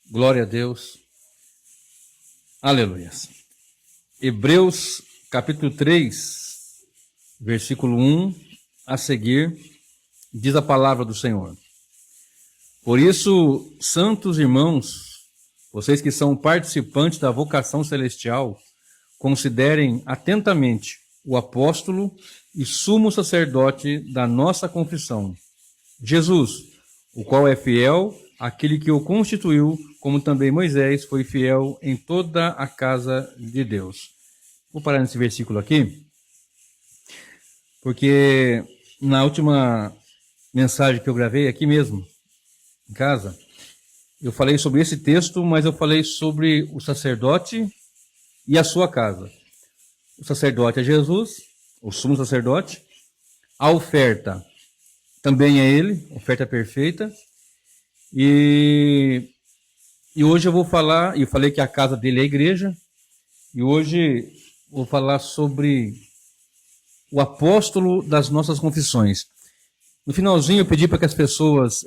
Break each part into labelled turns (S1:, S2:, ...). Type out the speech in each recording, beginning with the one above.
S1: Glória a Deus. Aleluia. Hebreus capítulo 3, versículo 1 a seguir, diz a palavra do Senhor. Por isso, santos irmãos, vocês que são participantes da vocação celestial, considerem atentamente o apóstolo e sumo sacerdote da nossa confissão, Jesus, o qual é fiel, aquele que o constituiu, como também Moisés foi fiel em toda a casa de Deus. Vou parar nesse versículo aqui, porque na última mensagem que eu gravei aqui mesmo, em casa, eu falei sobre esse texto, mas eu falei sobre o sacerdote e a sua casa. O sacerdote é Jesus, o sumo sacerdote. A oferta também é ele, oferta perfeita. E hoje eu vou falar, eu falei que a casa dele é a igreja, e hoje vou falar sobre o apóstolo das nossas confissões. No finalzinho eu pedi para que as pessoas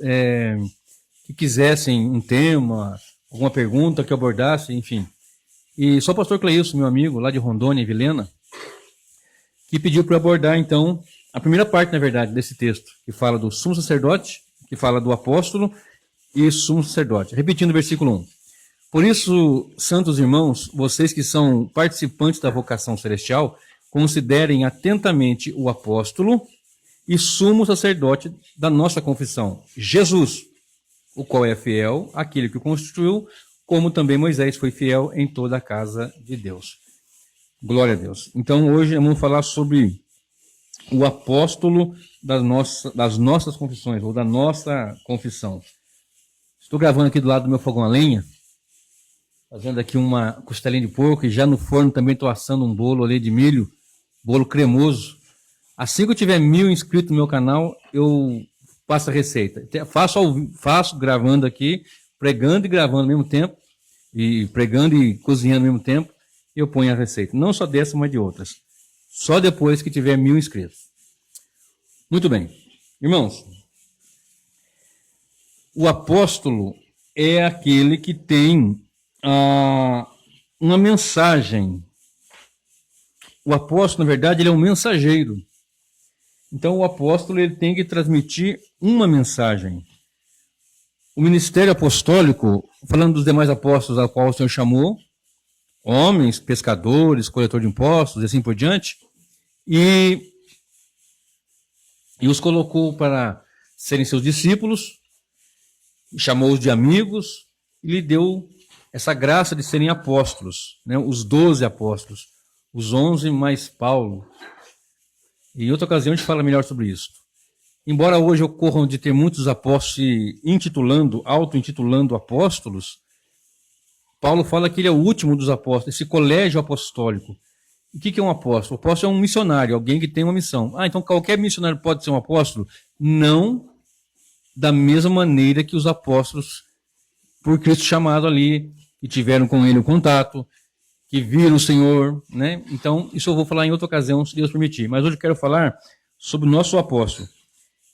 S1: que quisessem um tema, alguma pergunta que eu abordasse, enfim. E só o pastor Cleilson, meu amigo, lá de Rondônia e Vilhena, que pediu para abordar, então, a primeira parte, na verdade, desse texto, que fala do sumo sacerdote, que fala do apóstolo e sumo sacerdote. Repetindo o versículo 1. Por isso, santos irmãos, vocês que são participantes da vocação celestial, considerem atentamente o apóstolo e sumo sacerdote da nossa confissão, Jesus, o qual é fiel, aquele que o constituiu, como também Moisés foi fiel em toda a casa de Deus. Glória a Deus. Então, hoje vamos falar sobre o apóstolo das nossas confissões, ou da nossa confissão. Estou gravando aqui do lado do meu fogão a lenha, fazendo aqui uma costelinha de porco, e já no forno também estou assando um bolo ali de milho, bolo cremoso. Assim que eu tiver 1000 inscritos no meu canal, eu passo a receita. Faço gravando aqui, pregando e gravando ao mesmo tempo, e pregando e cozinhando ao mesmo tempo, eu ponho a receita. Não só dessa, mas de outras. Só depois que tiver 1000 inscritos. Muito bem. Irmãos, o apóstolo é aquele que tem uma mensagem. O apóstolo, na verdade, ele é um mensageiro. Então, o apóstolo ele tem que transmitir uma mensagem. O ministério apostólico, falando dos demais apóstolos ao qual o Senhor chamou, homens, pescadores, coletor de impostos e assim por diante, e os colocou para serem seus discípulos, chamou-os de amigos e lhe deu essa graça de serem apóstolos, né? Os 12 apóstolos, os 11 mais Paulo. E em outra ocasião a gente fala melhor sobre isso. Embora hoje ocorram de ter muitos apóstolos se auto-intitulando apóstolos, Paulo fala que ele é o último dos apóstolos, esse colégio apostólico. O que é um apóstolo? O apóstolo é um missionário, alguém que tem uma missão. Então qualquer missionário pode ser um apóstolo? Não da mesma maneira que os apóstolos, por Cristo chamado ali, que tiveram com ele um contato, que viram o Senhor, né? Então, isso eu vou falar em outra ocasião, se Deus permitir. Mas hoje eu quero falar sobre o nosso apóstolo.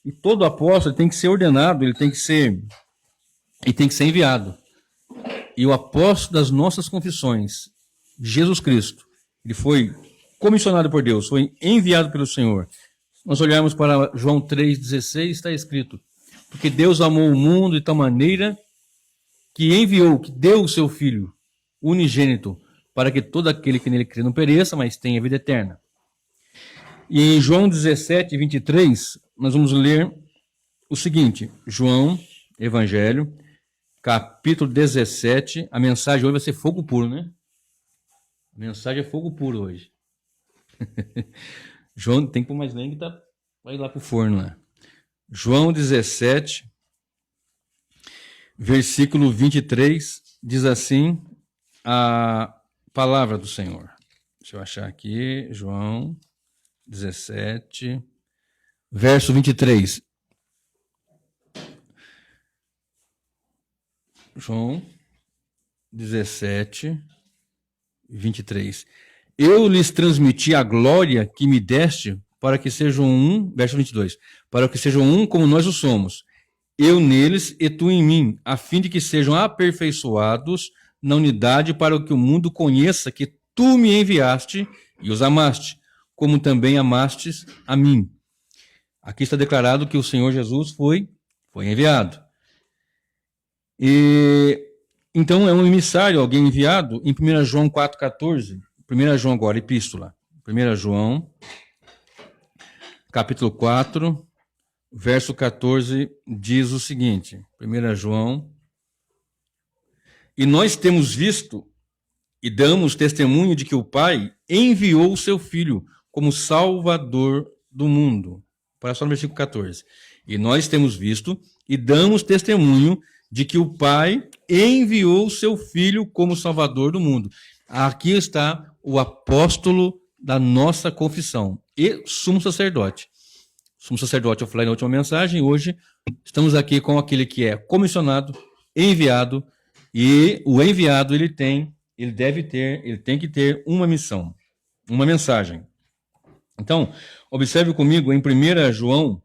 S1: E todo apóstolo tem que ser ordenado, ele tem que ser enviado. E o apóstolo das nossas confissões, Jesus Cristo, ele foi comissionado por Deus, foi enviado pelo Senhor. Nós olharmos para João 3,16, está escrito: porque Deus amou o mundo de tal maneira que enviou, que deu o seu Filho unigênito, para que todo aquele que nele crê não pereça, mas tenha vida eterna. E em João 17, 23, nós vamos ler o seguinte, João, Evangelho, capítulo 17, a mensagem hoje vai ser fogo puro, né? A mensagem é fogo puro hoje. João, tem que pôr mais lenha que vai lá para o forno, né? João 17, versículo 23, diz assim a palavra do Senhor. Deixa eu achar aqui, João 17, verso 23. João 17, 23. Eu lhes transmiti a glória que me deste para que sejam um, verso 22, para que sejam um como nós o somos. eu neles e tu em mim, a fim de que sejam aperfeiçoados na unidade, para que o mundo conheça que tu me enviaste e os amaste, como também amastes a mim. Aqui está declarado que o Senhor Jesus foi enviado. E então é um emissário, alguém enviado, em 1 João 4,14. 1 João agora, epístola. 1 João, capítulo 4, verso 14, diz o seguinte. 1 João. E nós temos visto e damos testemunho de que o Pai enviou o seu Filho como Salvador do mundo. Para só no versículo 14. E nós temos visto e damos testemunho de que o Pai enviou o seu Filho como Salvador do mundo. Aqui está o apóstolo da nossa confissão e sumo sacerdote. Sumo sacerdote, eu falei na última mensagem, hoje estamos aqui com aquele que é comissionado, enviado, e o enviado ele tem que ter uma missão, uma mensagem. Então, observe comigo em 1 João,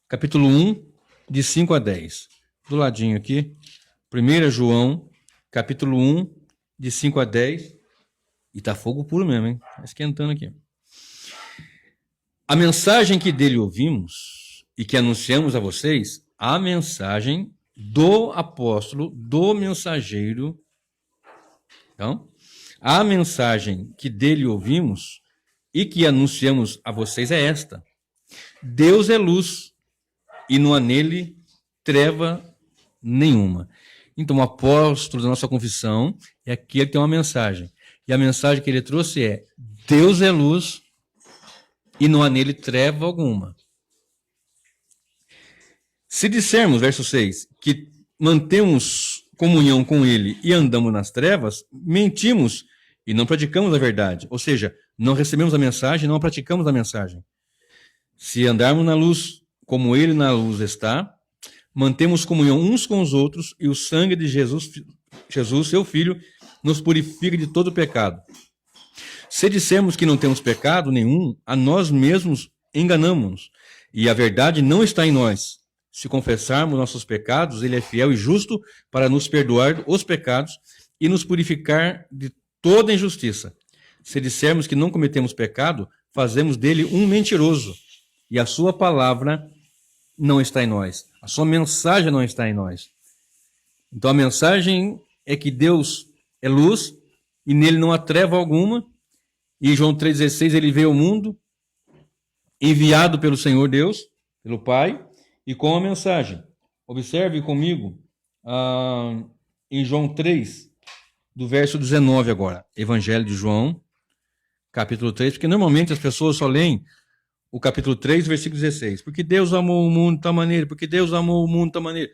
S1: capítulo 1, de 5 a 10. Do ladinho aqui, 1 João, capítulo 1, de 5 a 10. E tá fogo puro mesmo, hein? Tá esquentando aqui. A mensagem que dele ouvimos e que anunciamos a vocês, a mensagem do apóstolo, do mensageiro. Então, a mensagem que dele ouvimos e que anunciamos a vocês é esta: Deus é luz e não há nele treva nenhuma. Então, o apóstolo da nossa confissão é aquele que tem uma mensagem. E a mensagem que ele trouxe é: Deus é luz e não há nele treva alguma. Se dissermos, verso 6, que mantemos comunhão com ele e andamos nas trevas, mentimos e não praticamos a verdade. Ou seja, não recebemos a mensagem, não praticamos a mensagem. Se andarmos na luz como ele na luz está, mantemos comunhão uns com os outros e o sangue de Jesus, seu Filho, nos purifica de todo pecado. Se dissermos que não temos pecado nenhum, a nós mesmos enganamos e a verdade não está em nós. Se confessarmos nossos pecados, ele é fiel e justo para nos perdoar os pecados e nos purificar de toda injustiça. Se dissermos que não cometemos pecado, fazemos dele um mentiroso e a sua palavra não está em nós. A sua mensagem não está em nós. Então a mensagem é que Deus é luz e nele não há treva alguma. E em João 3,16 ele veio ao mundo enviado pelo Senhor Deus, pelo Pai, e com a mensagem. Observe comigo em João 3, do verso 19 agora. Evangelho de João, capítulo 3, porque normalmente as pessoas só leem o capítulo 3, versículo 16. Porque Deus amou o mundo de tal maneira, porque Deus amou o mundo de tal maneira.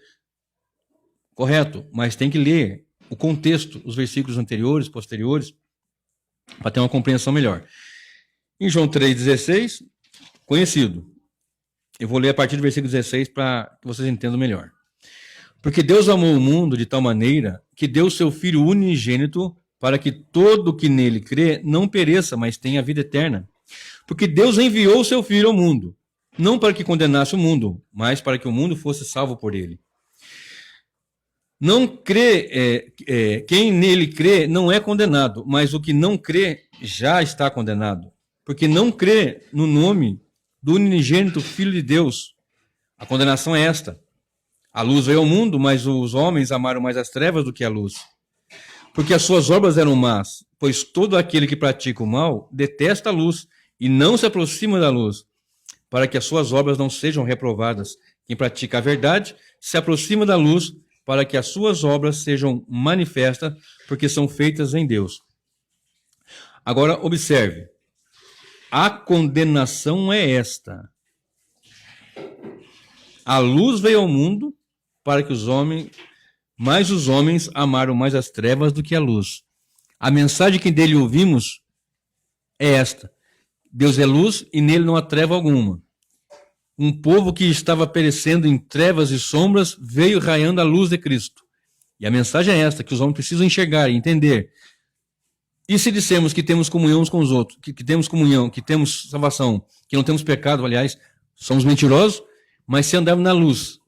S1: Correto, mas tem que ler o contexto, os versículos anteriores, posteriores, para ter uma compreensão melhor. Em João 3,16, conhecido. Eu vou ler a partir do versículo 16 para que vocês entendam melhor. Porque Deus amou o mundo de tal maneira que deu seu Filho unigênito para que todo que nele crê não pereça, mas tenha vida eterna. Porque Deus enviou o seu Filho ao mundo, não para que condenasse o mundo, mas para que o mundo fosse salvo por ele. Não crê, quem nele crê não é condenado, mas o que não crê já está condenado, porque não crê no nome do unigênito Filho de Deus. A condenação é esta: a luz veio ao mundo, mas os homens amaram mais as trevas do que a luz, porque as suas obras eram más, pois todo aquele que pratica o mal detesta a luz e não se aproxima da luz, para que as suas obras não sejam reprovadas. Quem pratica a verdade se aproxima da luz, para que as suas obras sejam manifestas, porque são feitas em Deus. Agora, observe. A condenação é esta: a luz veio ao mundo para que os homens amaram mais as trevas do que a luz. A mensagem que dele ouvimos é esta: Deus é luz e nele não há treva alguma. Um povo que estava perecendo em trevas e sombras veio raiando a luz de Cristo. E a mensagem é esta, que os homens precisam enxergar e entender. E se dissermos que temos comunhão uns com os outros, que temos comunhão, que temos salvação, que não temos pecado, aliás, somos mentirosos, mas se andarmos na luz,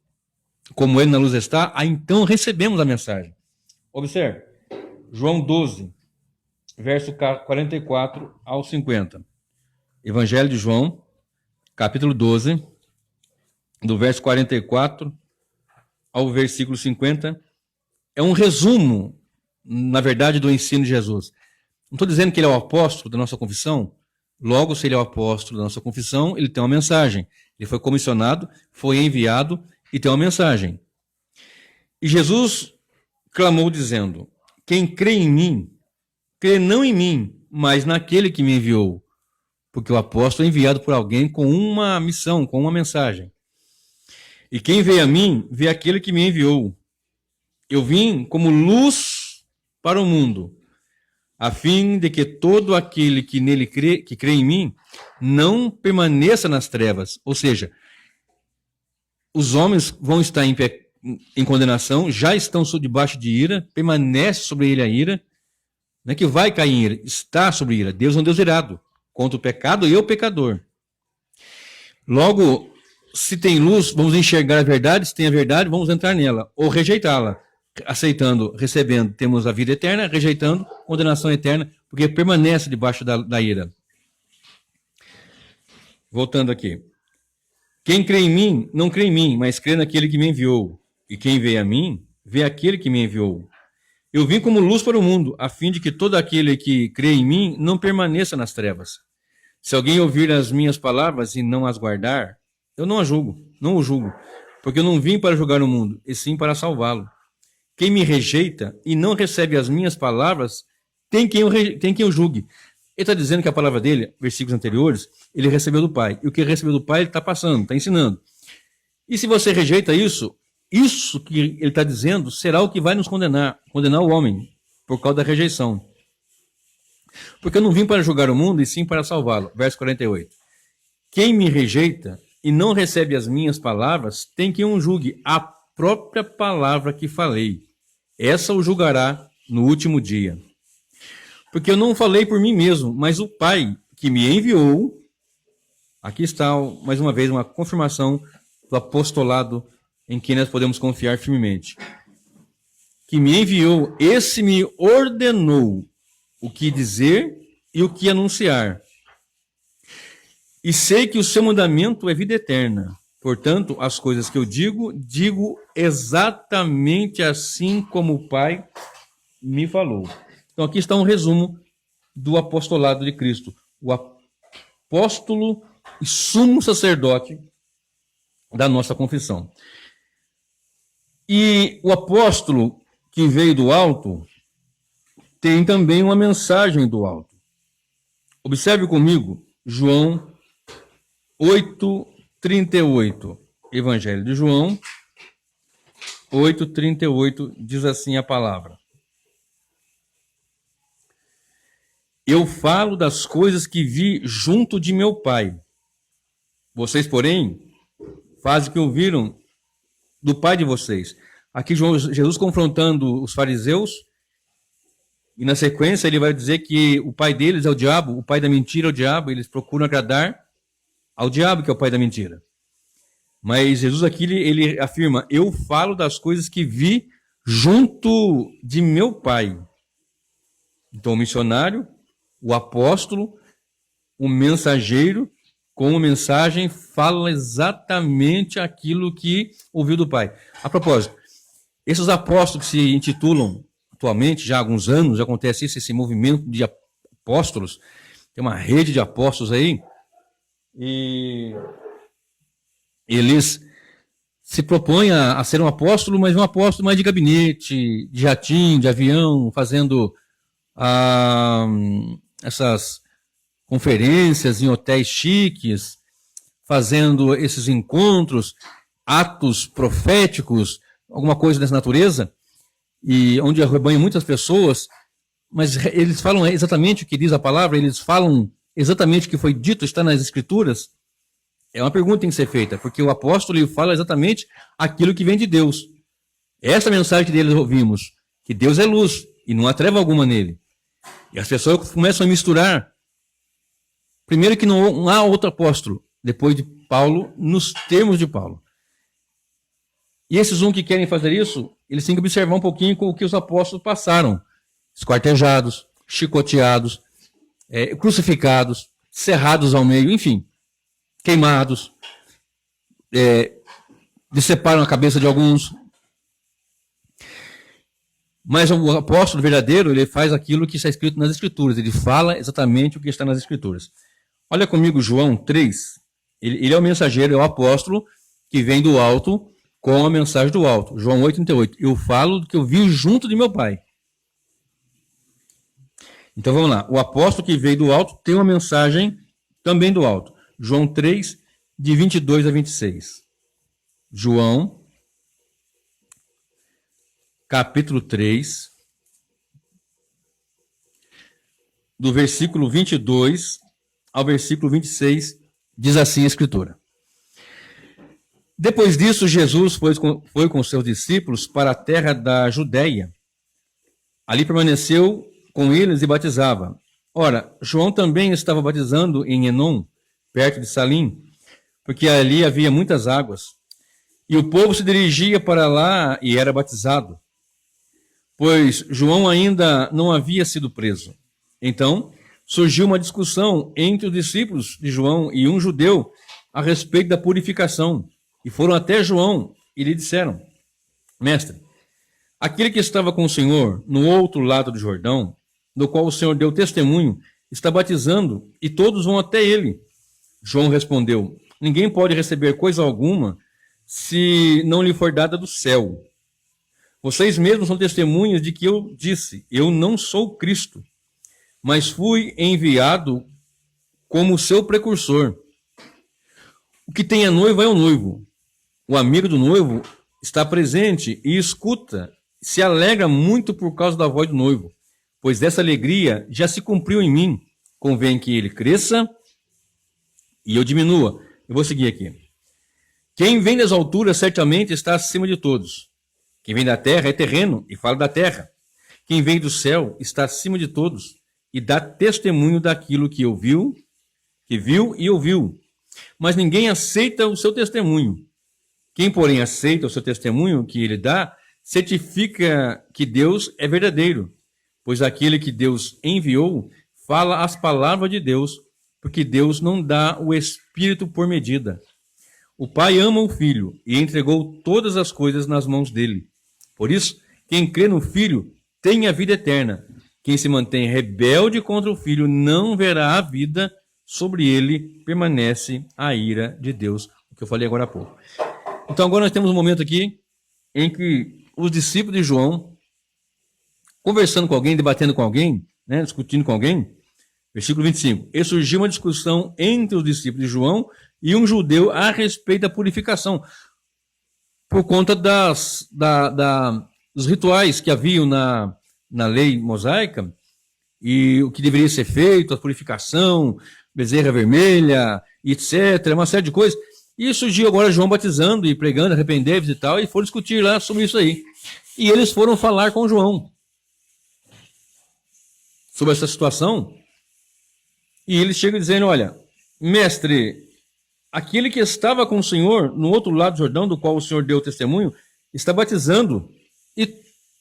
S1: como ele na luz está, aí então recebemos a mensagem. Observe, João 12, verso 44 ao 50. Evangelho de João, capítulo 12, do verso 44 ao versículo 50, é um resumo, na verdade, do ensino de Jesus. Não estou dizendo que ele é o apóstolo da nossa confissão, logo, se ele é o apóstolo da nossa confissão, ele tem uma mensagem. Ele foi comissionado, foi enviado e tem uma mensagem. E Jesus clamou dizendo: quem crê em mim, crê não em mim, mas naquele que me enviou. Porque o apóstolo é enviado por alguém com uma missão, com uma mensagem. E quem vê a mim, vê aquele que me enviou. Eu vim como luz para o mundo, a fim de que todo aquele que nele crê, que crê em mim, não permaneça nas trevas. Ou seja, os homens vão estar em condenação, já estão debaixo de ira, permanece sobre ele a ira, não é que vai cair em ira, está sobre ira. Deus é um Deus irado contra o pecado e o pecador. Logo, se tem luz, vamos enxergar a verdade, se tem a verdade, vamos entrar nela, ou rejeitá-la. Aceitando, recebendo, temos a vida eterna, rejeitando, condenação eterna, porque permanece debaixo da ira. Voltando aqui. Quem crê em mim, não crê em mim, mas crê naquele que me enviou. E quem vê a mim, vê aquele que me enviou. Eu vim como luz para o mundo, a fim de que todo aquele que crê em mim não permaneça nas trevas. Se alguém ouvir as minhas palavras e não as guardar, eu não o julgo, porque eu não vim para julgar o mundo, e sim para salvá-lo. Quem me rejeita e não recebe as minhas palavras, tem quem o julgue. Ele está dizendo que a palavra dele, versículos anteriores, ele recebeu do Pai. E o que ele recebeu do Pai, ele está passando, está ensinando. E se você rejeita isso que ele está dizendo será o que vai nos condenar o homem, por causa da rejeição. Porque eu não vim para julgar o mundo, e sim para salvá-lo. Verso 48. Quem me rejeita e não recebe as minhas palavras, tem quem o julgue. A própria palavra que falei, essa o julgará no último dia. Porque eu não falei por mim mesmo, mas o Pai que me enviou. Aqui está, mais uma vez, uma confirmação do apostolado em que nós podemos confiar firmemente. Que me enviou, esse me ordenou o que dizer e o que anunciar. E sei que o seu mandamento é vida eterna. Portanto, as coisas que eu digo exatamente assim como o Pai me falou. Então, aqui está um resumo do apostolado de Cristo. O apóstolo e sumo sacerdote da nossa confissão. E o apóstolo que veio do alto tem também uma mensagem do alto. Observe comigo, João 8:38. Evangelho de João 8:38 diz assim a palavra: eu falo das coisas que vi junto de meu Pai. Vocês, porém, fazem o que ouviram do Pai de vocês. Aqui Jesus confrontando os fariseus, e na sequência ele vai dizer que o pai deles é o diabo, o pai da mentira é o diabo, eles procuram agradar ao diabo, que é o pai da mentira. Mas Jesus aqui ele afirma: eu falo das coisas que vi junto de meu Pai. Então o missionário, o apóstolo, o mensageiro, com a mensagem, fala exatamente aquilo que ouviu do Pai. A propósito, esses apóstolos que se intitulam atualmente, já há alguns anos, já acontece esse movimento de apóstolos, tem uma rede de apóstolos aí, e eles se propõem a ser um apóstolo, mas um apóstolo mais de gabinete, de jatinho, de avião, fazendo essas conferências em hotéis chiques, fazendo esses encontros, atos proféticos, alguma coisa dessa natureza, e onde arrebanham muitas pessoas, mas eles falam exatamente o que diz a palavra, eles falam exatamente o que foi dito, está nas Escrituras. É uma pergunta que tem que ser feita, porque o apóstolo ele fala exatamente aquilo que vem de Deus. Essa mensagem que deles ouvimos, que Deus é luz, e não há treva alguma nele. E as pessoas começam a misturar. Primeiro que não há outro apóstolo, depois de Paulo, nos termos de Paulo. E esses que querem fazer isso, eles têm que observar um pouquinho com o que os apóstolos passaram. Esquartejados, chicoteados, crucificados, cerrados ao meio, enfim, queimados, deceparam a cabeça de alguns. Mas o apóstolo verdadeiro, ele faz aquilo que está escrito nas Escrituras, ele fala exatamente o que está nas Escrituras. Olha comigo João 3, ele é o mensageiro, é o apóstolo que vem do alto com a mensagem do alto. João 8,38. Eu falo do que eu vi junto de meu Pai. Então vamos lá. O apóstolo que veio do alto tem uma mensagem também do alto. João 3, de 22 a 26. João, capítulo 3, do versículo 22 ao versículo 26, diz assim a Escritura. Depois disso, Jesus foi com seus discípulos para a terra da Judéia. Ali permaneceu com eles e batizava. Ora, João também estava batizando em Enom, perto de Salim, porque ali havia muitas águas. E o povo se dirigia para lá e era batizado, pois João ainda não havia sido preso. Então, surgiu uma discussão entre os discípulos de João e um judeu a respeito da purificação. E foram até João e lhe disseram: Mestre, aquele que estava com o Senhor no outro lado do Jordão, do qual o Senhor deu testemunho, está batizando e todos vão até ele. João respondeu: Ninguém pode receber coisa alguma se não lhe for dada do céu. Vocês mesmos são testemunhas de que eu disse: Eu não sou Cristo, mas fui enviado como seu precursor. O que tem a noiva é o noivo. O amigo do noivo está presente e escuta, se alegra muito por causa da voz do noivo, pois essa alegria já se cumpriu em mim. Convém que ele cresça e eu diminua. Eu vou seguir aqui. Quem vem das alturas certamente está acima de todos. Quem vem da terra é terreno e fala da terra. Quem vem do céu está acima de todos e dá testemunho daquilo que viu e ouviu. Mas ninguém aceita o seu testemunho. Quem, porém, aceita o seu testemunho que ele dá, certifica que Deus é verdadeiro, pois aquele que Deus enviou fala as palavras de Deus, porque Deus não dá o Espírito por medida. O Pai ama o Filho e entregou todas as coisas nas mãos dele. Por isso, quem crê no Filho tem a vida eterna. Quem se mantém rebelde contra o Filho não verá a vida, sobre ele permanece a ira de Deus, o que eu falei agora há pouco. Então agora nós temos um momento aqui em que os discípulos de João, conversando com alguém, debatendo com alguém, discutindo com alguém, versículo 25, e surgiu uma discussão entre os discípulos de João e um judeu a respeito da purificação, por conta dos rituais que haviam na lei mosaica, e o que deveria ser feito, a purificação, bezerra vermelha, etc., uma série de coisas. E surgiu agora João batizando e pregando, arrependei-vos e tal, e foram discutir lá sobre isso aí. E eles foram falar com João sobre essa situação, e eles chegam dizendo: olha, mestre, aquele que estava com o Senhor no outro lado do Jordão, do qual o Senhor deu testemunho, está batizando, e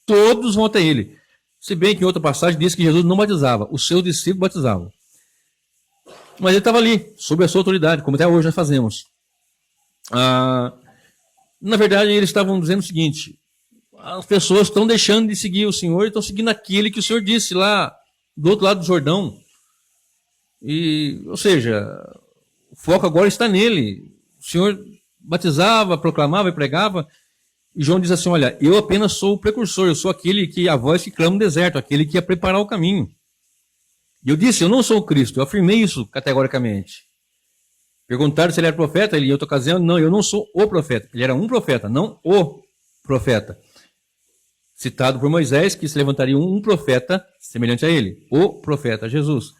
S1: todos vão até ele. Se bem que em outra passagem diz que Jesus não batizava, os seus discípulos batizavam. Mas ele estava ali, sob a sua autoridade, como até hoje nós fazemos. Na verdade, eles estavam dizendo o seguinte: as pessoas estão deixando de seguir o Senhor e estão seguindo aquele que o Senhor disse lá do outro lado do Jordão. Ou seja, o foco agora está nele. O Senhor batizava, proclamava e pregava. E João diz assim: olha, eu apenas sou o precursor, eu sou aquele que a voz que clama no deserto, aquele que ia preparar o caminho. E eu disse: eu não sou o Cristo, eu afirmei isso categoricamente. Perguntaram se ele era profeta, ele em outra ocasião: não, eu não sou o profeta. Ele era um profeta, não o profeta. Citado por Moisés, que se levantaria um profeta semelhante a ele, o profeta Jesus.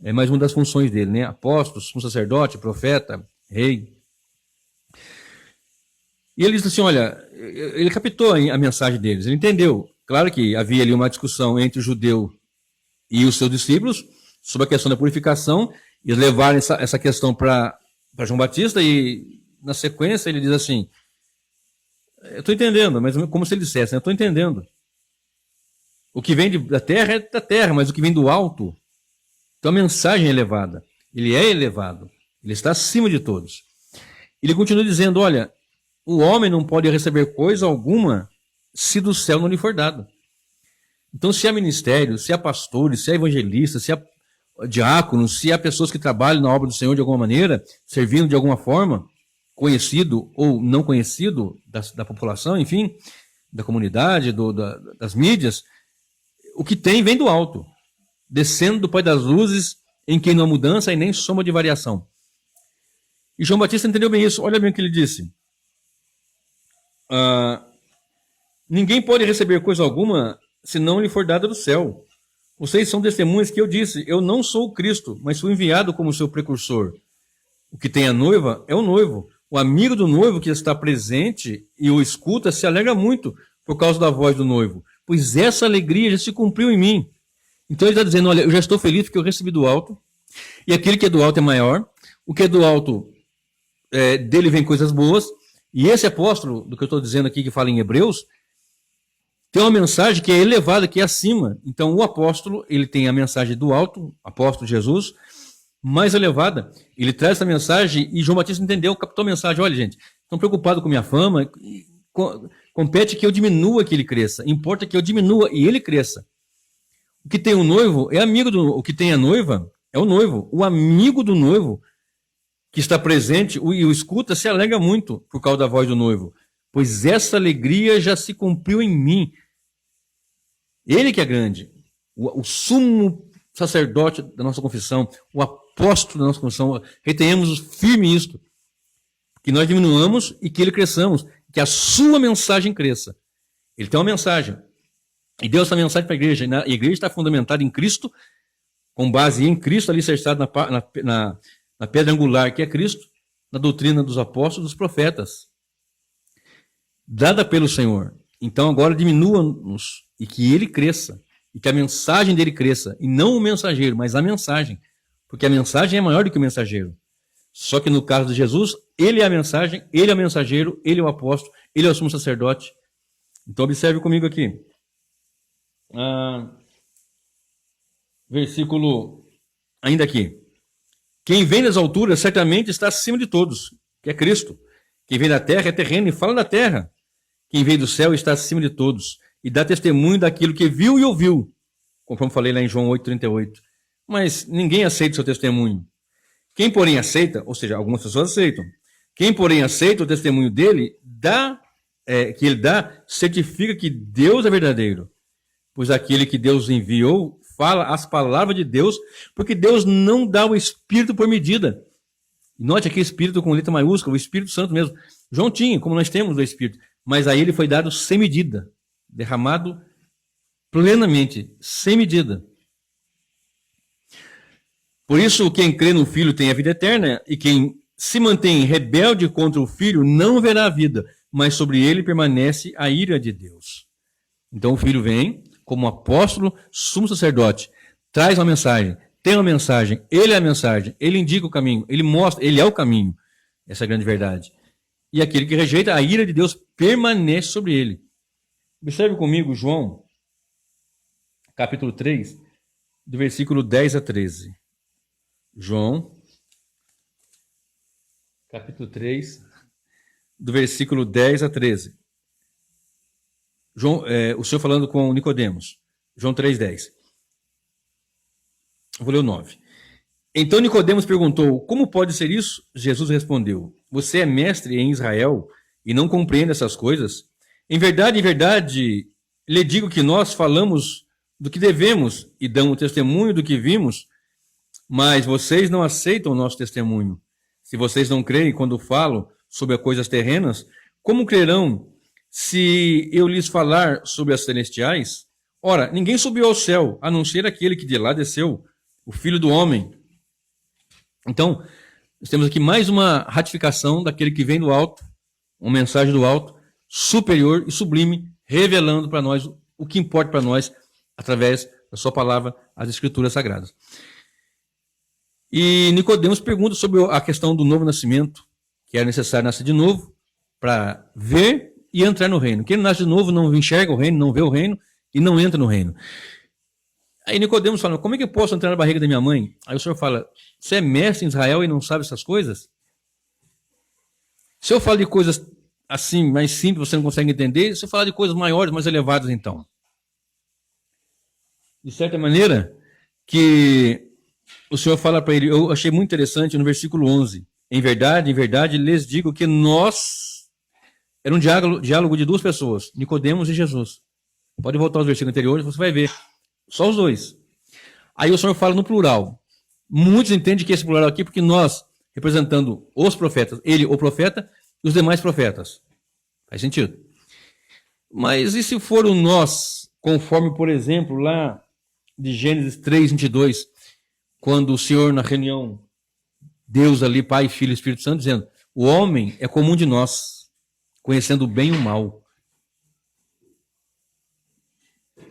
S1: É mais uma das funções dele, Apóstolo, sumo sacerdote, profeta, rei. E ele disse assim: olha, ele captou a mensagem deles, ele entendeu. Claro que havia ali uma discussão entre o judeu e os seus discípulos sobre a questão da purificação. Eles levaram essa questão para João Batista e, na sequência, ele diz assim: Eu estou entendendo, mas como se ele dissesse, eu estou entendendo. O que vem da terra é da terra, mas o que vem do alto, então a mensagem é elevada. Ele é elevado. Ele está acima de todos. Ele continua dizendo, olha, o homem não pode receber coisa alguma se do céu não lhe for dado. Então, se há ministério, se há pastores, se há evangelistas, se há diáconos, se há pessoas que trabalham na obra do Senhor de alguma maneira, servindo de alguma forma, conhecido ou não conhecido da população, enfim, da comunidade, das mídias, o que tem vem do alto, descendo do Pai das luzes, em quem não há mudança e nem soma de variação. E João Batista entendeu bem isso. Olha bem o que ele disse. Ninguém pode receber coisa alguma se não lhe for dada do céu. Vocês são testemunhas que eu disse, eu não sou o Cristo, mas fui enviado como seu precursor. O que tem a noiva é o noivo. O amigo do noivo que está presente e o escuta se alegra muito por causa da voz do noivo, pois essa alegria já se cumpriu em mim. Então ele está dizendo, olha, eu já estou feliz porque eu recebi do alto, e aquele que é do alto é maior, o que é do alto, dele vem coisas boas, e esse apóstolo, do que eu estou dizendo aqui, que fala em Hebreus, tem uma mensagem que é elevada, que é acima. Então o apóstolo, ele tem a mensagem do alto, apóstolo Jesus, mais elevada. Ele traz essa mensagem e João Batista entendeu, captou a mensagem. Olha, gente, estão preocupados com minha fama, compete que eu diminua, que ele cresça. Importa que eu diminua e ele cresça. O que tem o noivo é amigo do... O que tem a noiva é o noivo. O amigo do noivo que está presente e o escuta se alegra muito por causa da voz do noivo. Pois essa alegria já se cumpriu em mim. Ele que é grande. O sumo sacerdote da nossa confissão, o apóstolo da nossa confissão. Retenhamos firme isto. Que nós diminuamos e que ele cresçamos. Que a sua mensagem cresça. Ele tem uma mensagem. E deu essa mensagem para a igreja. A igreja está fundamentada em Cristo, com base em Cristo, alicerçado na pedra angular que é Cristo, na doutrina dos apóstolos e dos profetas, dada pelo Senhor. Então agora diminua-nos e que ele cresça, e que a mensagem dele cresça, e não o mensageiro, mas a mensagem, porque a mensagem é maior do que o mensageiro. Só que no caso de Jesus, ele é a mensagem, ele é o mensageiro, ele é o apóstolo, ele é o sumo sacerdote. Então observe comigo aqui. Versículo, ainda aqui. Quem vem das alturas certamente está acima de todos, que é Cristo. Quem vem da terra é terreno e fala da terra. Quem vem do céu está acima de todos e dá testemunho daquilo que viu e ouviu, conforme falei lá em João 8,38. Mas ninguém aceita o seu testemunho. Quem, porém, aceita, ou seja, algumas pessoas aceitam, quem, porém, aceita o testemunho dele, que ele dá, certifica que Deus é verdadeiro. Pois aquele que Deus enviou fala as palavras de Deus, porque Deus não dá o Espírito por medida. Note aqui Espírito com letra maiúscula, o Espírito Santo mesmo. João tinha, como nós temos o Espírito, mas a ele foi dado sem medida, derramado plenamente, sem medida. Por isso, quem crê no Filho tem a vida eterna, e quem se mantém rebelde contra o Filho não verá a vida, mas sobre ele permanece a ira de Deus. Então o Filho vem como apóstolo, sumo sacerdote, traz uma mensagem, tem uma mensagem, ele é a mensagem, ele indica o caminho, ele mostra, ele é o caminho. Essa é a grande verdade. E aquele que rejeita, a ira de Deus permanece sobre ele. Observe comigo João, capítulo 3, do versículo 10 a 13. João, capítulo 3, do versículo 10 a 13. João, o Senhor falando com Nicodemos. João 3,10. Vou ler o 9. Então Nicodemos perguntou, como pode ser isso? Jesus respondeu, você é mestre em Israel e não compreende essas coisas? Em verdade, lhe digo que nós falamos do que devemos e damos testemunho do que vimos, mas vocês não aceitam o nosso testemunho. Se vocês não creem quando falo sobre as coisas terrenas, como crerão se eu lhes falar sobre as celestiais? Ora, ninguém subiu ao céu, a não ser aquele que de lá desceu, o Filho do Homem. Então, nós temos aqui mais uma ratificação daquele que vem do alto, uma mensagem do alto, superior e sublime, revelando para nós o que importa para nós, através da sua palavra, as Escrituras Sagradas. E Nicodemos pergunta sobre a questão do novo nascimento, que era necessário nascer de novo, para ver e entrar no reino. Quem nasce de novo não enxerga o reino, não vê o reino e não entra no reino. Aí Nicodemos fala, como é que eu posso entrar na barriga da minha mãe? Aí o Senhor fala, você é mestre em Israel e não sabe essas coisas? Se eu falo de coisas assim, mais simples, você não consegue entender, se eu falar de coisas maiores, mais elevadas, então. De certa maneira, que o Senhor fala para ele, eu achei muito interessante no versículo 11, em verdade, lhes digo que nós, era um diálogo de duas pessoas, Nicodemos e Jesus. Pode voltar aos versículos anteriores, você vai ver. Só os dois. Aí o Senhor fala no plural. Muitos entendem que esse plural aqui, porque nós, representando os profetas, ele, o profeta, e os demais profetas. Faz sentido. Mas e se for o nós, conforme, por exemplo, lá de Gênesis 3, 22, quando o Senhor, na reunião, Deus ali, Pai, Filho e Espírito Santo, dizendo, o homem é comum de nós, conhecendo o bem e o mal.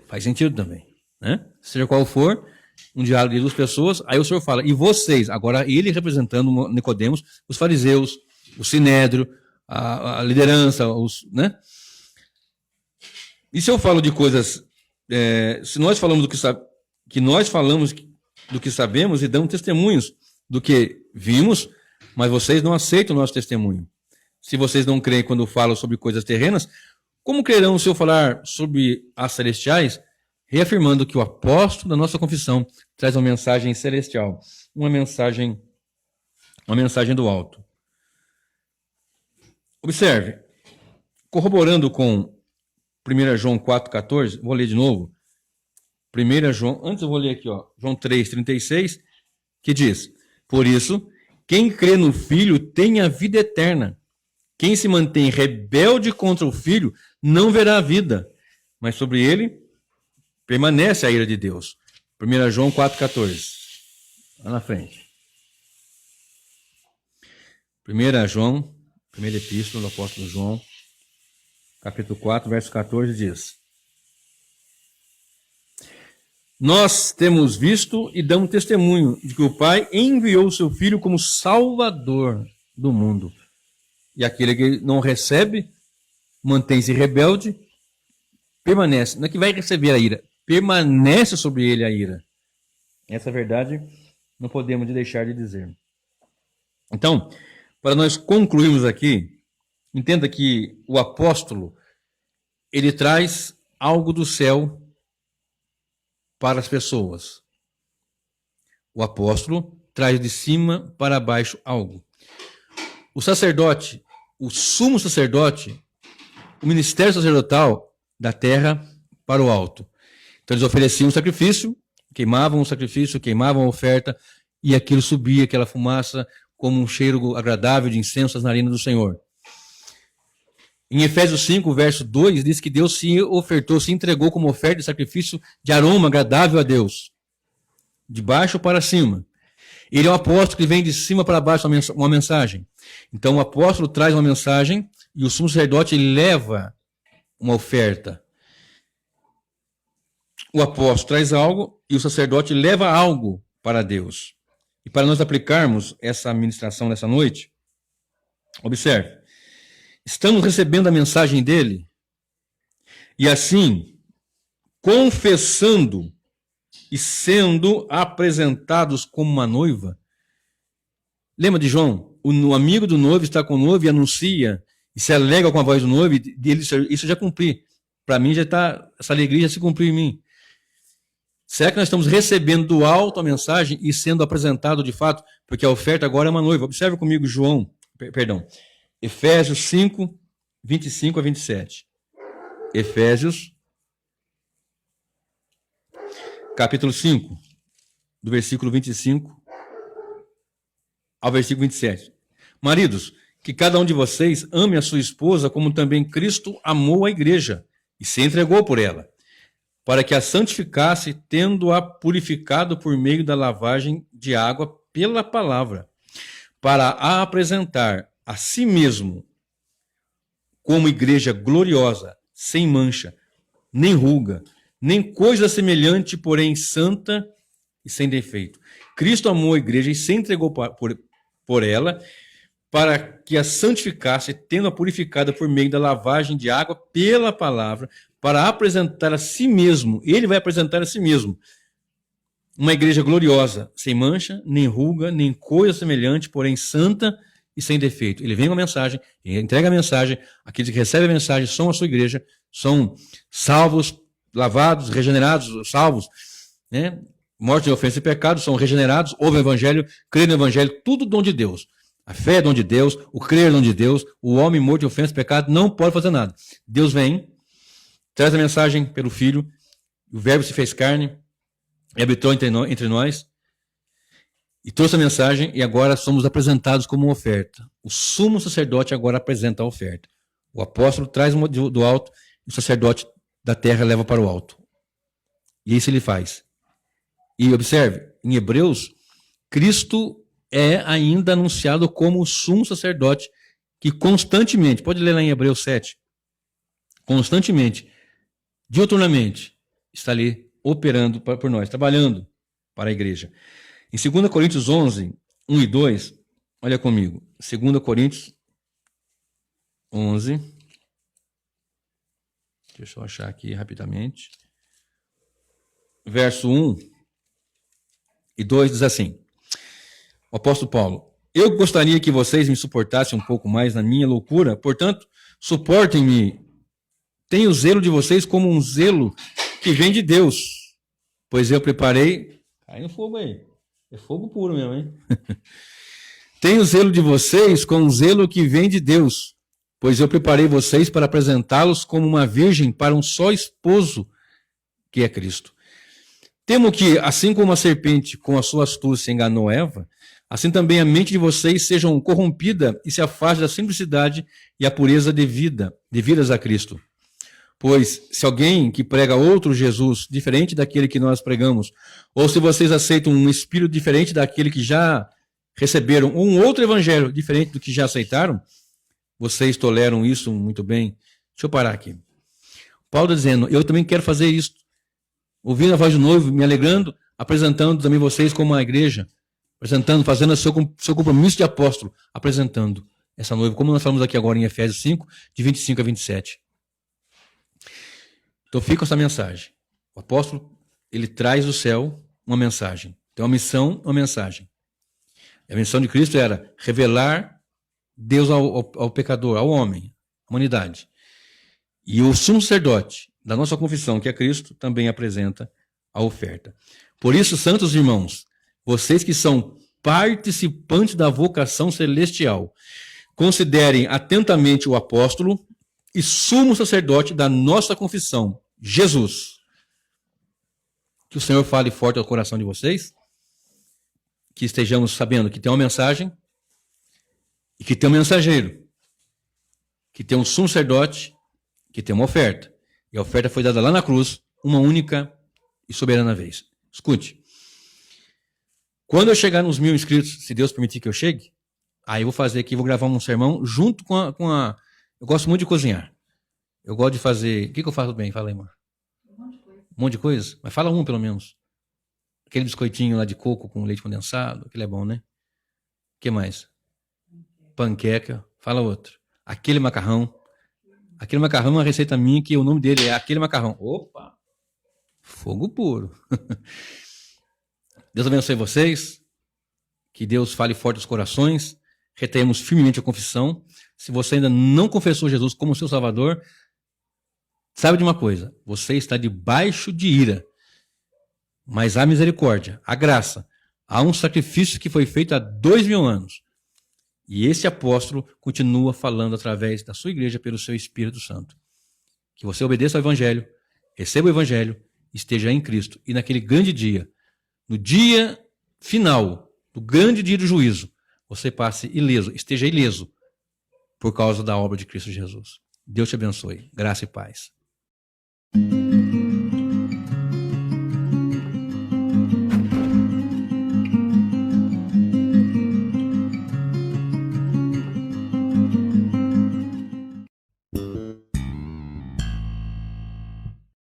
S1: Faz sentido também. Né? Seja qual for, um diálogo de duas pessoas, aí o Senhor fala, e vocês, agora ele representando Nicodemos, os fariseus, o sinédrio, a liderança, né? E se eu falo de coisas, se nós falamos do que sabemos e damos testemunhos do que vimos, mas vocês não aceitam o nosso testemunho. Se vocês não creem quando eu falo sobre coisas terrenas, como crerão se eu falar sobre as celestiais, reafirmando que o apóstolo da nossa confissão traz uma mensagem celestial, uma mensagem do alto. Observe, corroborando com 1 João 4,14, vou ler de novo. 1 João, antes eu vou ler aqui, João 3,36, que diz, por isso, quem crê no Filho tem a vida eterna. Quem se mantém rebelde contra o Filho não verá a vida, mas sobre ele permanece a ira de Deus. 1 João 4,14. Lá na frente. 1 João, primeira epístola do apóstolo João, capítulo 4, verso 14, diz: nós temos visto e damos testemunho de que o Pai enviou o seu Filho como Salvador do mundo. E aquele que não recebe, mantém-se rebelde, permanece. Não é que vai receber a ira, permanece sobre ele a ira. Essa verdade não podemos deixar de dizer. Então, para nós concluirmos aqui, entenda que o apóstolo, ele traz algo do céu para as pessoas. O apóstolo traz de cima para baixo algo. O sacerdote, o sumo sacerdote, o ministério sacerdotal da terra para o alto. Então eles ofereciam um sacrifício, queimavam o sacrifício, queimavam a oferta, e aquilo subia, aquela fumaça, como um cheiro agradável de incenso às narinas do Senhor. Em Efésios 5, verso 2, diz que Deus se ofertou, se entregou como oferta de sacrifício de aroma agradável a Deus. De baixo para cima. Ele é um apóstolo que vem de cima para baixo uma mensagem. Então o apóstolo traz uma mensagem e o sumo sacerdote leva uma oferta. O apóstolo traz algo e o sacerdote leva algo para Deus. E para nós aplicarmos essa ministração nessa noite, observe. Estamos recebendo a mensagem dele e assim, confessando e sendo apresentados como uma noiva. Lembra de João? O amigo do noivo está com o noivo e anuncia e se alegra com a voz do noivo e ele, isso já cumpri. Para mim já está, essa alegria já se cumpriu em mim. Será que nós estamos recebendo do alto a mensagem e sendo apresentado de fato? Porque a oferta agora é uma noiva. Observe comigo Efésios 5, 25 a 27. Efésios, capítulo 5, do versículo 25 ao versículo 27. Maridos, que cada um de vocês ame a sua esposa como também Cristo amou a igreja e se entregou por ela, para que a santificasse, tendo-a purificado por meio da lavagem de água pela palavra, para a apresentar a si mesmo como igreja gloriosa, sem mancha, nem ruga, nem coisa semelhante, porém santa e sem defeito. Cristo amou a igreja e se entregou por ela, para que a santificasse, tendo-a purificada por meio da lavagem de água pela palavra, para apresentar a si mesmo, ele vai apresentar a si mesmo, uma igreja gloriosa, sem mancha, nem ruga, nem coisa semelhante, porém santa e sem defeito. Ele vem com a mensagem, ele entrega a mensagem, aqueles que recebem a mensagem são a sua igreja, são salvos, lavados, regenerados, salvos, né? Mortos de ofensa e pecado, são regenerados, ouvem o evangelho, creem no evangelho, tudo dom de Deus. A fé é dom de Deus, o crer é dom de Deus, o homem morto de ofensa e pecado não pode fazer nada. Deus vem, traz a mensagem pelo Filho, o Verbo se fez carne, e habitou entre nós, e trouxe a mensagem, e agora somos apresentados como uma oferta. O sumo sacerdote agora apresenta a oferta. O apóstolo traz do alto, e o sacerdote da terra leva para o alto. E isso ele faz. E observe, em Hebreus, Cristo é ainda anunciado como o sumo sacerdote, que constantemente, pode ler lá em Hebreus 7, constantemente, diuturnamente, está ali operando por nós, trabalhando para a igreja. Em 2 Coríntios 11, 1 e 2, olha comigo. 2 Coríntios 11. Deixa eu achar aqui rapidamente. Verso 1 e 2 diz assim. O apóstolo Paulo: eu gostaria que vocês me suportassem um pouco mais na minha loucura, portanto, suportem-me. Tenho o zelo de vocês como um zelo que vem de Deus, pois eu preparei... Cai no fogo aí. É fogo puro mesmo, hein? Tenho o zelo de vocês com um zelo que vem de Deus, pois eu preparei vocês para apresentá-los como uma virgem para um só esposo, que é Cristo. Temo que, assim como a serpente com a sua astúcia enganou Eva, assim também a mente de vocês sejam corrompida e se afaste da simplicidade e a pureza devidas a Cristo. Pois, se alguém que prega outro Jesus, diferente daquele que nós pregamos, ou se vocês aceitam um espírito diferente daquele que já receberam, ou um outro evangelho diferente do que já aceitaram, vocês toleram isso muito bem. Deixa eu parar aqui. Paulo está dizendo, eu também quero fazer isso. Ouvindo a voz do noivo, me alegrando, apresentando também vocês como uma igreja, apresentando, fazendo o seu compromisso de apóstolo, apresentando essa noiva, como nós falamos aqui agora em Efésios 5, de 25 a 27. Então fica essa mensagem. O apóstolo, ele traz do céu uma mensagem. Tem uma missão, uma mensagem. E a missão de Cristo era revelar Deus ao pecador, ao homem, à humanidade. E o sumo sacerdote da nossa confissão, que é Cristo, também apresenta a oferta. Por isso, santos irmãos, vocês que são participantes da vocação celestial, considerem atentamente o apóstolo e sumo sacerdote da nossa confissão, Jesus. Que o Senhor fale forte ao coração de vocês, que estejamos sabendo que tem uma mensagem e que tem um mensageiro, que tem um sumo sacerdote, que tem uma oferta. E a oferta foi dada lá na cruz, uma única e soberana vez. Escute. Quando eu chegar nos 1000 inscritos, se Deus permitir que eu chegue, aí eu vou fazer aqui, vou gravar um sermão junto com a... Eu gosto muito de cozinhar. Eu gosto de fazer... O que eu faço bem? Fala aí, amor. Um monte de coisa? Mas fala um, pelo menos. Aquele biscoitinho lá de coco com leite condensado, aquele é bom, né? O que mais? Panqueca. Fala outro. Aquele macarrão. Aquele macarrão é uma receita minha que o nome dele é aquele macarrão. Opa! Fogo puro. Deus abençoe vocês. Que Deus fale forte os corações. Retenhamos firmemente a confissão. Se você ainda não confessou Jesus como seu Salvador, sabe de uma coisa. Você está debaixo de ira. Mas há misericórdia, há graça. Há um sacrifício que foi feito há 2000 anos. E esse apóstolo continua falando através da sua igreja pelo seu Espírito Santo. Que você obedeça ao Evangelho, receba o Evangelho, esteja em Cristo. E naquele grande dia, no dia final, no grande dia do juízo, você passe ileso, esteja ileso por causa da obra de Cristo Jesus. Deus te abençoe. Graça e paz.